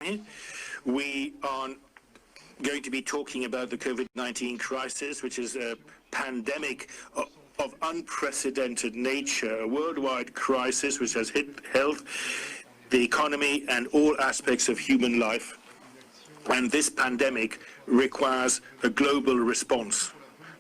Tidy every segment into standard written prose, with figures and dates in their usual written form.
here. We are going to be talking about the COVID-19 crisis, which is a pandemic of unprecedented nature, a worldwide crisis which has hit health, the economy, and all aspects of human life. And this pandemic requires a global response,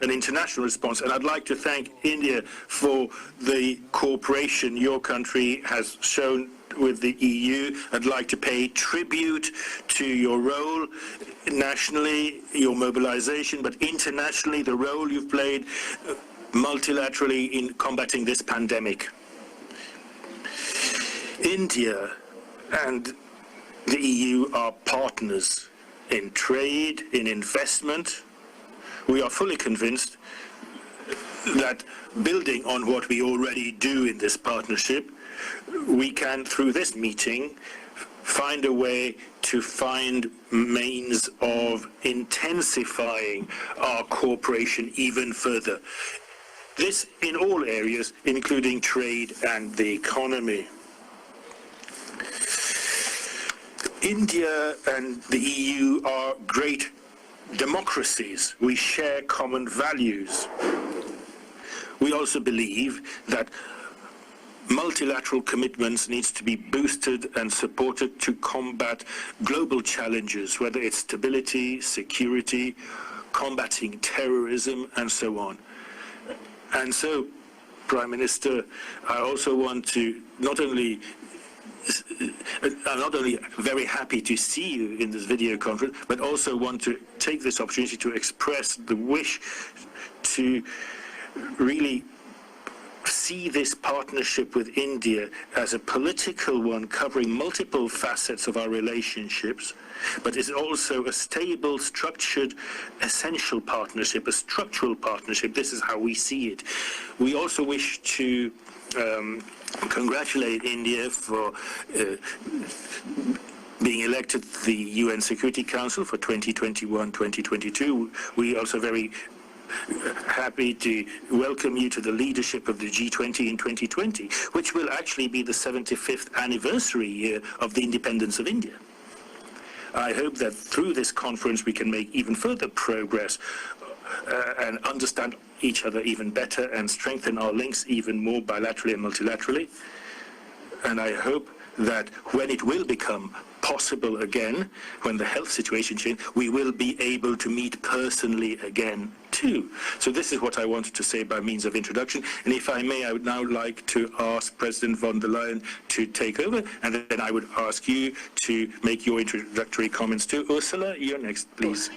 an international response. And I'd like to thank India for the cooperation your country has shown with the EU. I'd like to pay tribute to your role nationally, your mobilization, but internationally, the role you've played multilaterally in combating this pandemic. India and the EU are partners in trade, in investment. We are fully convinced that building on what we already do in this partnership, we can, through this meeting, find a way to find means of intensifying our cooperation even further. This in all areas, including trade and the economy. India and the EU are great democracies. We share common values. We also believe that multilateral commitments needs to be boosted and supported to combat global challenges, whether it's stability, security, combating terrorism, and so on. And so, Prime Minister, I also want to I'm not only very happy to see you in this video conference, but also want to take this opportunity to express the wish to really see this partnership with India as a political one covering multiple facets of our relationships, but is also a stable, structured, essential partnership, a structural partnership. This is how we see it. We also wish to congratulate India for being elected to the UN Security Council for 2021-2022. We are also very happy to welcome you to the leadership of the G20 in 2020, which will actually be the 75th anniversary year of the independence of India. I hope that through this conference we can make even further progress and understand each other even better and strengthen our links even more bilaterally and multilaterally. And I hope that when it will become possible again, when the health situation changes, we will be able to meet personally again too. So this is what I wanted to say by means of introduction. And if I may, I would now like to ask President von der Leyen to take over, and then I would ask you to make your introductory comments too. Ursula, you're next, please.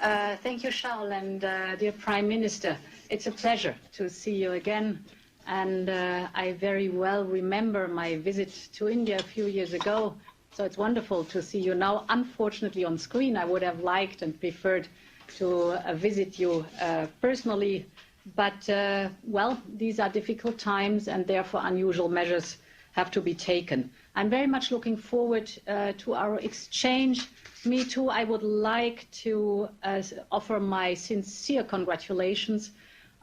Thank you, Charles, and dear Prime Minister. It's a pleasure to see you again. And I very well remember my visit to India a few years ago. So it's wonderful to see you now. Unfortunately on screen, I would have liked and preferred to visit you personally. But, well, these are difficult times and therefore unusual measures have to be taken. I'm very much looking forward to our exchange. Me too, I would like to offer my sincere congratulations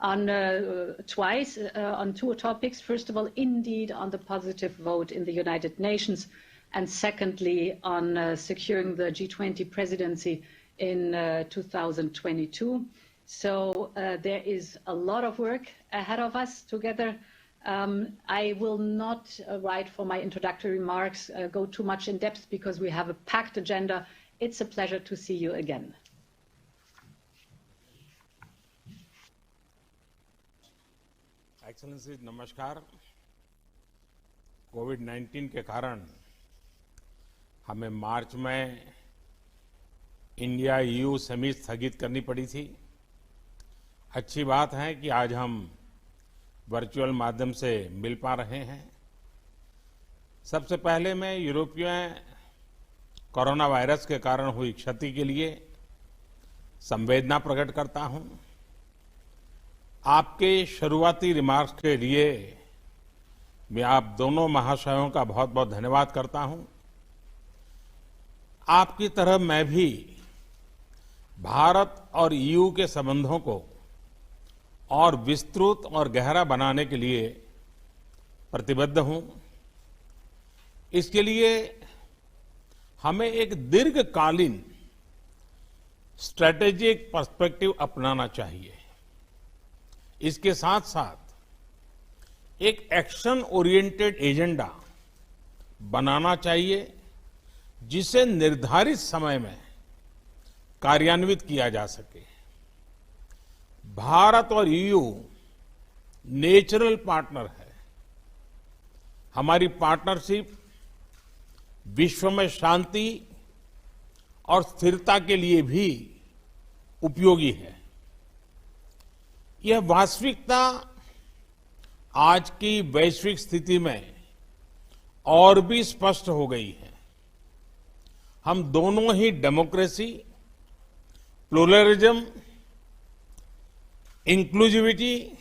on twice on two topics. First of all, indeed, on the positive vote in the United Nations, and secondly, on securing the G20 presidency in 2022. So there is a lot of work ahead of us together. I will not, right for my introductory remarks, go too much in depth because we have a packed agenda. It's a pleasure to see you again. Excellency नमस्कार। कोविड-19 के कारण हमें मार्च में India EU summit स्थगित करनी पड़ी थी। अच्छी बात है कि आज हम वर्चुअल माध्यम से मिल पा रहे हैं। सबसे पहले मैं यूरोपीय कोरोना वायरस के कारण हुई क्षति के लिए संवेदना प्रकट करता हूं। आपके शुरुआती रिमार्क्स के लिए मैं आप दोनों महाशयों का बहुत बहुत धन्यवाद करता हूं। आपकी तरह मैं भी भारत और ईयू के संबंधों को और विस्तृत और गहरा बनाने के लिए प्रतिबद्ध हूं। इसके लिए हमें एक दीर्घकालीन स्ट्रेटेजिक पर्सपेक्टिव अपनाना चाहिए। इसके साथ साथ एक एक्शन ओरिएंटेड एजेंडा बनाना चाहिए जिसे निर्धारित समय में कार्यान्वित किया जा सके। भारत और ईयू नेचुरल पार्टनर है। हमारी पार्टनरशिप विश्व में शांति और स्थिरता के लिए भी उपयोगी है। यह वास्तविकता आज की वैश्विक स्थिति में और भी स्पष्ट हो गई है। हम दोनों ही democracy, pluralism, inclusivity,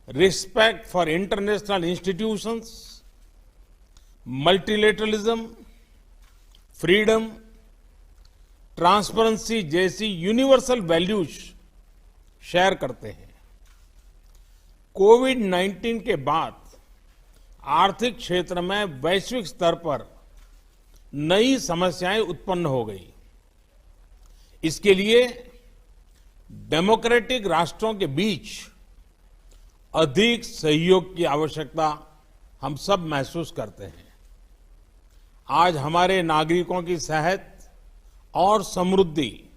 respect for international institutions, multilateralism, freedom, transparency जैसी यूनिवर्सल वैल्यूज शेयर करते हैं। कोविड-19 के बाद आर्थिक क्षेत्र में वैश्विक स्तर पर नई समस्याएं उत्पन्न हो गई। इसके लिए डेमोक्रेटिक राष्ट्रों के बीच अधिक सहयोग की आवश्यकता हम सब महसूस करते हैं। आज हमारे नागरिकों की सेहत और समृद्धि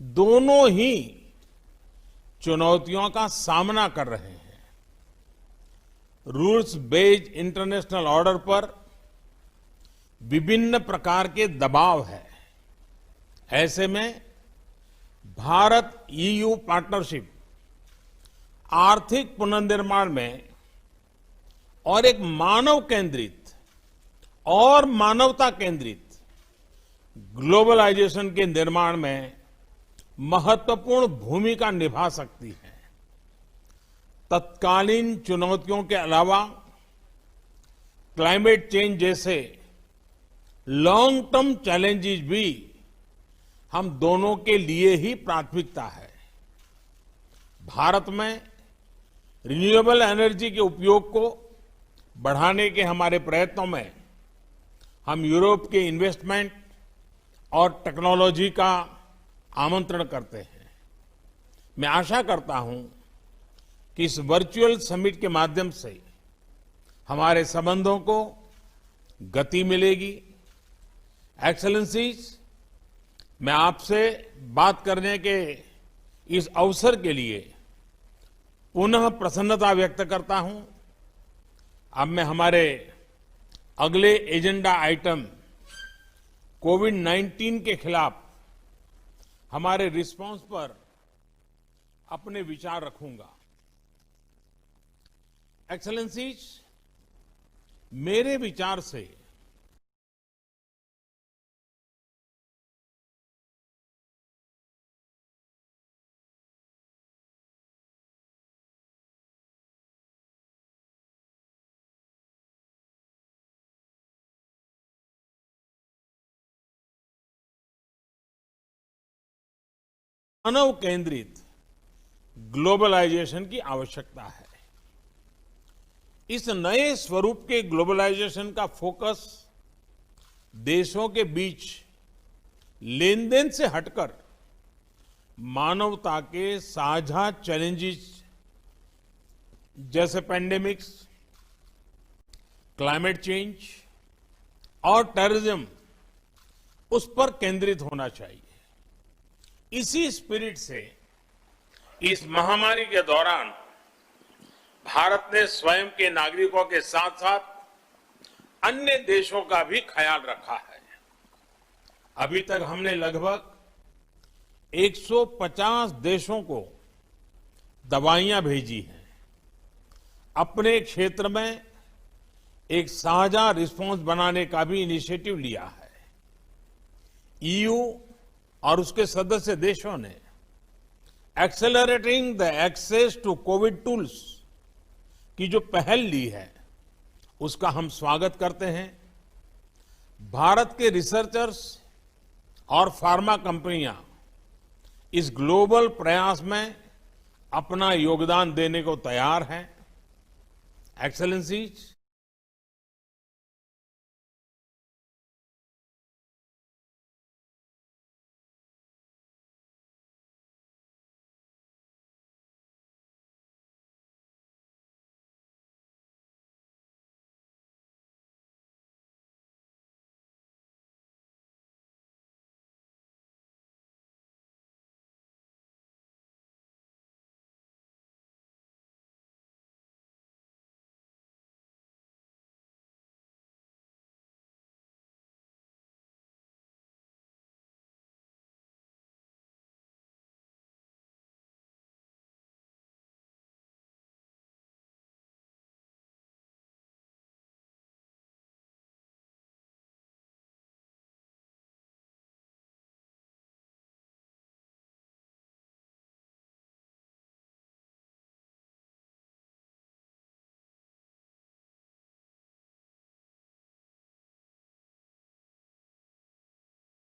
दोनों ही चुनौतियों का सामना कर रहे हैं। रूल्स बेस्ड इंटरनेशनल ऑर्डर पर विभिन्न प्रकार के दबाव है। ऐसे में भारत ईयू पार्टनरशिप आर्थिक पुनर्निर्माण में और एक मानव केंद्रित और मानवता केंद्रित ग्लोबलाइजेशन के निर्माण में महत्वपूर्ण भूमिका निभा सकती है। तत्कालीन चुनौतियों के अलावा क्लाइमेट चेंज जैसे लॉन्ग टर्म चैलेंजेस भी हम दोनों के लिए ही प्राथमिकता है। भारत में रिन्यूएबल एनर्जी के उपयोग को बढ़ाने के हमारे प्रयत्नों में हम यूरोप के इन्वेस्टमेंट और टेक्नोलॉजी का आमंत्रण करते हैं। मैं आशा करता हूं कि इस वर्चुअल समिट के माध्यम से हमारे संबंधों को गति मिलेगी। एक्सेलेंसीज, मैं आपसे बात करने के इस अवसर के लिए पुनः प्रसन्नता व्यक्त करता हूं। अब मैं हमारे अगले एजेंडा आइटम कोविड-19 के खिलाफ हमारे रिस्पांस पर अपने विचार रखूंगा। एक्सेलेंसीज, मेरे विचार से मानव केंद्रित ग्लोबलाइजेशन की आवश्यकता है। इस नए स्वरूप के ग्लोबलाइजेशन का फोकस देशों के बीच लेन देन से हटकर मानवता के साझा चैलेंजेस जैसे पेंडेमिक्स, क्लाइमेट चेंज और टेररिज्म उस पर केंद्रित होना चाहिए। इसी स्पिरिट से इस महामारी के दौरान भारत ने स्वयं के नागरिकों के साथ साथ अन्य देशों का भी ख्याल रखा है। अभी तक हमने लगभग 150 देशों को दवाइयां भेजी हैं। अपने क्षेत्र में एक साझा रिस्पांस बनाने का भी इनिशिएटिव लिया है। ईयू और उसके सदस्य देशों ने accelerating the access to covid tools की जो पहल ली है उसका हम स्वागत करते हैं। भारत के रिसर्चर्स और फार्मा कंपनियां इस ग्लोबल प्रयास में अपना योगदान देने को तैयार हैं। एक्सेलेंसीज,